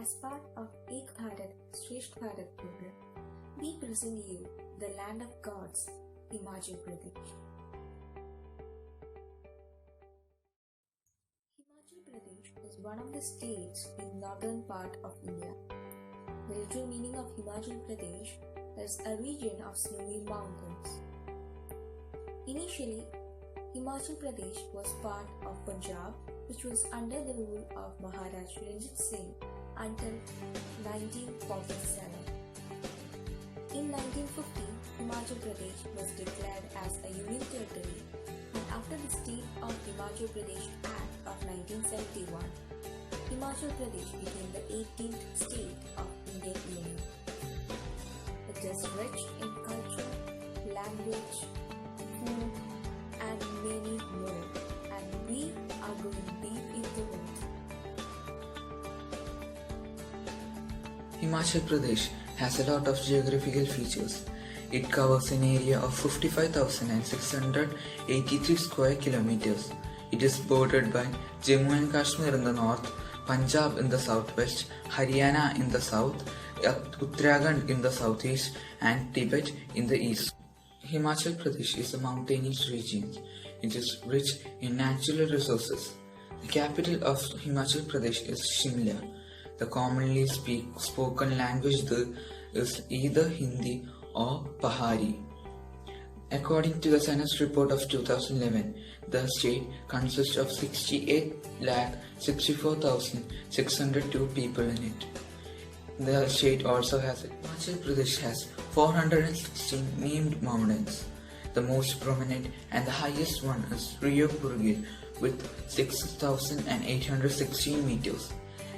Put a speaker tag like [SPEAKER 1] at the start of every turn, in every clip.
[SPEAKER 1] As part of Ek Bharat Shresth Bharat program, we present you the land of gods, Himachal Pradesh. Himachal Pradesh is one of the states in northern part of India. The literal meaning of Himachal Pradesh is a region of snowy mountains. Initially, Himachal Pradesh was part of Punjab, which was under the rule of Maharaj Ranjit Singh until 1947. In 1950, Himachal Pradesh was declared as a union territory, and after the State of Himachal Pradesh Act of 1971, Himachal Pradesh became the 18th state of Indian Union. It is rich in culture, language, food, and many more, and we are going deep into it.
[SPEAKER 2] Himachal Pradesh has a lot of geographical features. It covers an area of 55,683 square kilometers. It is bordered by Jammu and Kashmir in the north, Punjab in the southwest, Haryana in the south, Uttarakhand in the southeast, and Tibet in the east. Himachal Pradesh is a mountainous region. It is rich in natural resources. The capital of Himachal Pradesh is Shimla. The commonly spoken language there is either Hindi or Pahari. According to the Census report of 2011, the state consists of 68,64,602 people in it. The state also has Himachal Pradesh has 416 named mountains. The most prominent and the highest one is Rio Purgil with 6,816 meters.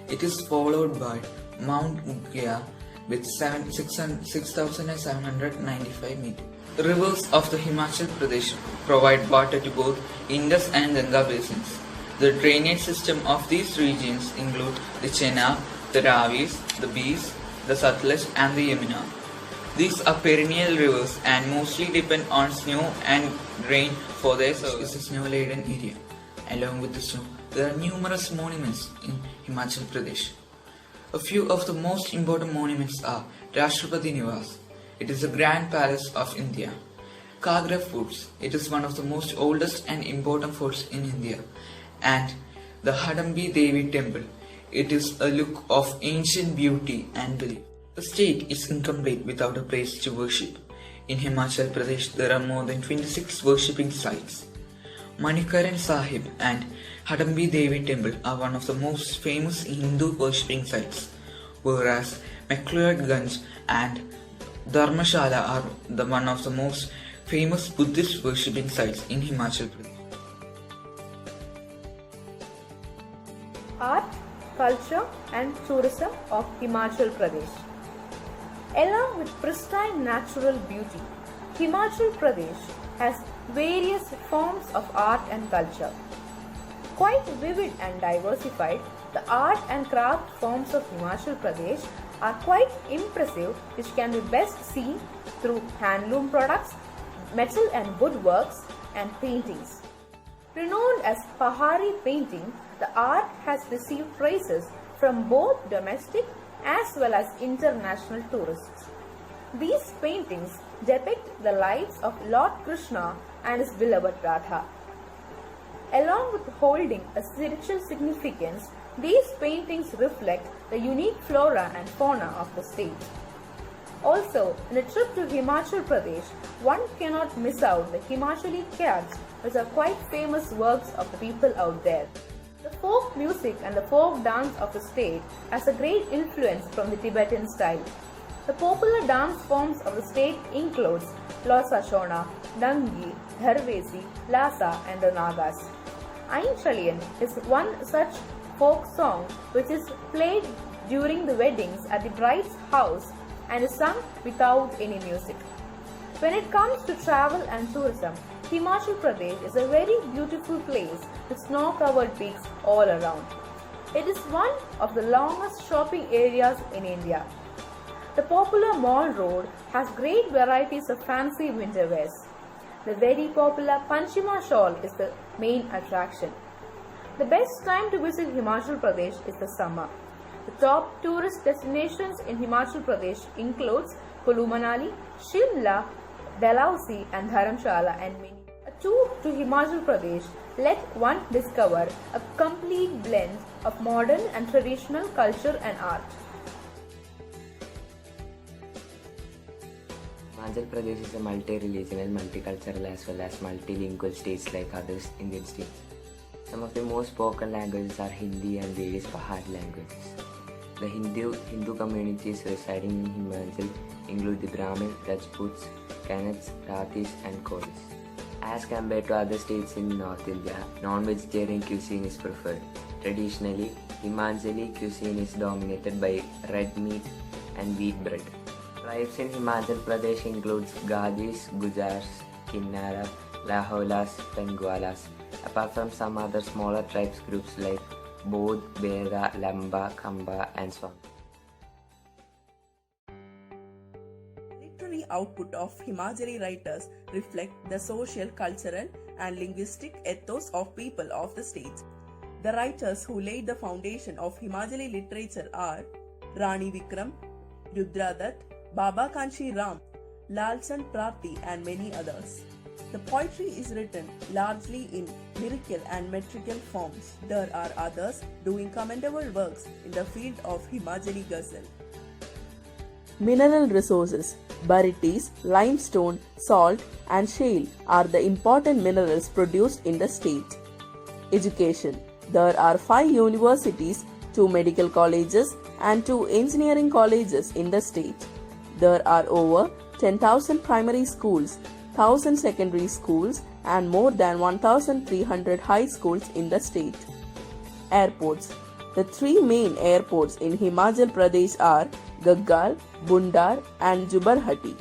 [SPEAKER 2] It is followed by Mount Mugia with 6,795 meters. The rivers of the Himachal Pradesh provide water to both Indus and Ganga basins. The drainage system of these regions include the Chenab, the Ravis, the Beas, the Satluj and the Yamuna. These are perennial rivers and mostly depend on snow and rain for their service. It's a snow-laden area. Along with the snow, there are numerous monuments in Himachal Pradesh. A few of the most important monuments are Rashtrapati Niwas. It is the Grand Palace of India. Kagra Forts. It is one of the most oldest and important forts in India. And the Hadambi Devi Temple. It is a look of ancient beauty and belief. The state is incomplete without a place to worship. In Himachal Pradesh, there are more than 26 worshipping sites. Manikaran Sahib and Hadambi Devi Temple are one of the most famous Hindu worshipping sites, whereas McLeodganj and Dharmashala are one of the most famous Buddhist worshipping sites in Himachal Pradesh.
[SPEAKER 3] Art, culture and tourism of Himachal Pradesh. Along with pristine natural beauty, Himachal Pradesh has various forms of art and culture. Quite vivid and diversified, the art and craft forms of Himachal Pradesh are quite impressive, which can be best seen through handloom products, metal and woodworks, and paintings. Renowned as Pahari painting, the art has received praises from both domestic as well as international tourists. These paintings depict the lives of Lord Krishna and his beloved Radha. Along with holding a spiritual significance, these paintings reflect the unique flora and fauna of the state. Also, in a trip to Himachal Pradesh, one cannot miss out the Himachali Kyads, which are quite famous works of the people out there. The folk music and the folk dance of the state has a great influence from the Tibetan style. The popular dance forms of the state includes Losa Shona, Dangi, Dharvesi, Lasa and the Nagas. Ain Chalian is one such folk song which is played during the weddings at the bride's house and is sung without any music. When it comes to travel and tourism, Himachal Pradesh is a very beautiful place with snow-covered peaks all around. It is one of the longest shopping areas in India. The popular Mall Road has great varieties of fancy winter wears. The very popular Panchima shawl is the main attraction. The best time to visit Himachal Pradesh is the summer. The top tourist destinations in Himachal Pradesh includes Kulu Manali, Shimla, Dalhousie and Dharamshala and many. A tour to Himachal Pradesh let one discover a complete blend of modern and traditional culture and art.
[SPEAKER 4] Himachal Pradesh is a multi-regional, multicultural as well as multilingual state like other Indian states. Some of the most spoken languages are Hindi and various Pahari languages. The Hindu communities residing in Himachal include the Brahmin, Rajputs, Kannats, Rathis and Kolis. As compared to other states in North India, non-vegetarian cuisine is preferred. Traditionally, Himachali cuisine is dominated by red meat and wheat bread. Tribes in Himachal Pradesh includes Gadis, Gujars, Kinnara, Laholas, Bengalas, apart from some other smaller tribes groups like Bodh, Bera, Lamba, Khamba and so on.
[SPEAKER 5] Literary output of Himachali writers reflect the social, cultural and linguistic ethos of people of the state. The writers who laid the foundation of Himachali literature are Rani Vikram, Rudradat, Baba Kanchi Ram, Lalchand Prati and many others. The poetry is written largely in lyrical and metrical forms. There are others doing commendable works in the field of Himachali ghazal. Mineral resources. Barites, limestone, salt and shale are the important minerals produced in the state. Education. There are 5 universities, 2 medical colleges and 2 engineering colleges in the state. There are over 10,000 primary schools, 1,000 secondary schools and more than 1,300 high schools in the state. Airports. The 3 main airports in Himachal Pradesh are Gaggal, Bundar and Jubarhati.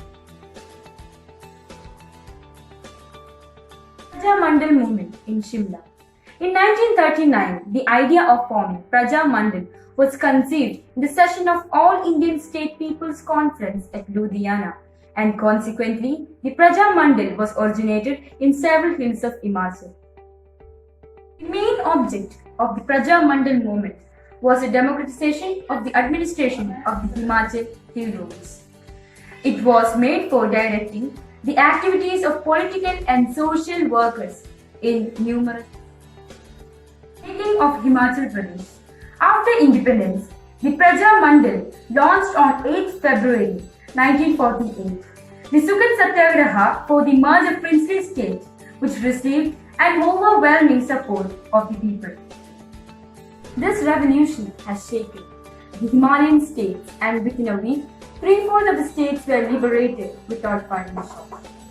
[SPEAKER 6] Praja Mandal movement in Shimla. In 1939, the idea of forming Praja Mandal was conceived in the session of All Indian State People's Conference at Ludhiana, and consequently, the Praja Mandal was originated in several hills of Himachal. The main object of the Praja Mandal movement was the democratization of the administration of the Himachal hill roads. It was made for directing the activities of political and social workers in numerous. Speaking of Himachal Pradesh, after independence, the Praja Mandal launched on 8 February 1948 the Sukat Satyagraha for the merge of princely state, which received an overwhelming support of the people. This revolution has shaken the Himalayan states, and within a week, 3/4 of the states were liberated without partition.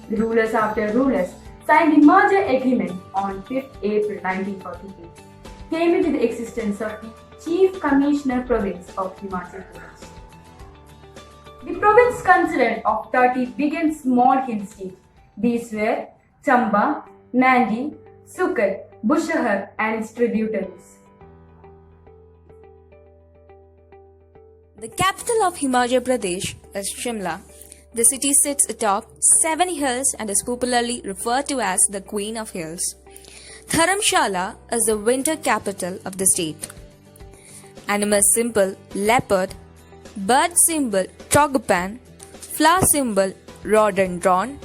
[SPEAKER 6] The rulers after rulers signed the merger agreement on 5th April 1948, came into the existence of the Chief Commissioner Province of Himachal Pradesh. The province consisted of 30 big and small hill states. These were Chamba, Mandi, Sukat, Bushahar and its tributaries.
[SPEAKER 1] The capital of Himachal Pradesh is Shimla. The city sits atop 7 hills and is popularly referred to as the Queen of Hills. Dharamshala is the winter capital of the state. Animal symbol leopard, bird symbol trogopan, flower symbol rhododendron,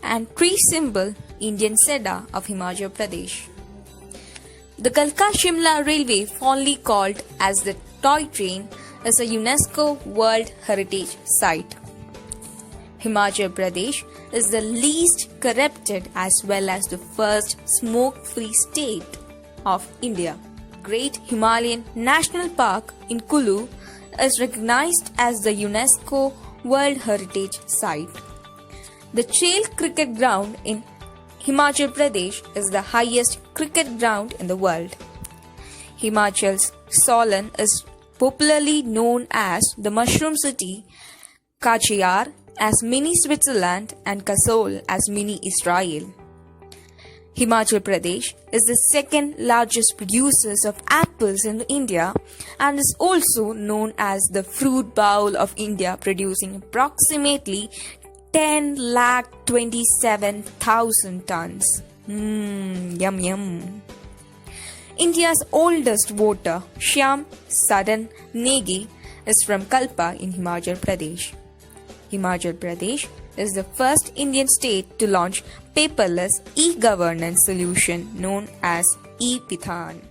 [SPEAKER 1] and tree symbol Indian cedar of Himachal Pradesh. The Kalka Shimla Railway, fondly called as the toy train, is a UNESCO World Heritage Site. Himachal Pradesh is the least corrupted as well as the first smoke-free state of India. Great Himalayan National Park in Kulu is recognized as the UNESCO World Heritage Site. The Chel Cricket Ground in Himachal Pradesh is the highest cricket ground in the world. Himachal's Solan is popularly known as the Mushroom City, Kachiyar as Mini Switzerland and Kasol as Mini Israel. Himachal Pradesh is the second largest producer of apples in India and is also known as the fruit bowl of India, producing approximately 10,27,000 tons. Yum yum.
[SPEAKER 7] India's oldest voter, Shyam Sadan Negi, is from Kalpa in Himachal Pradesh. Himachal Pradesh is the first Indian state to launch paperless e-governance solution known as e-Pithan.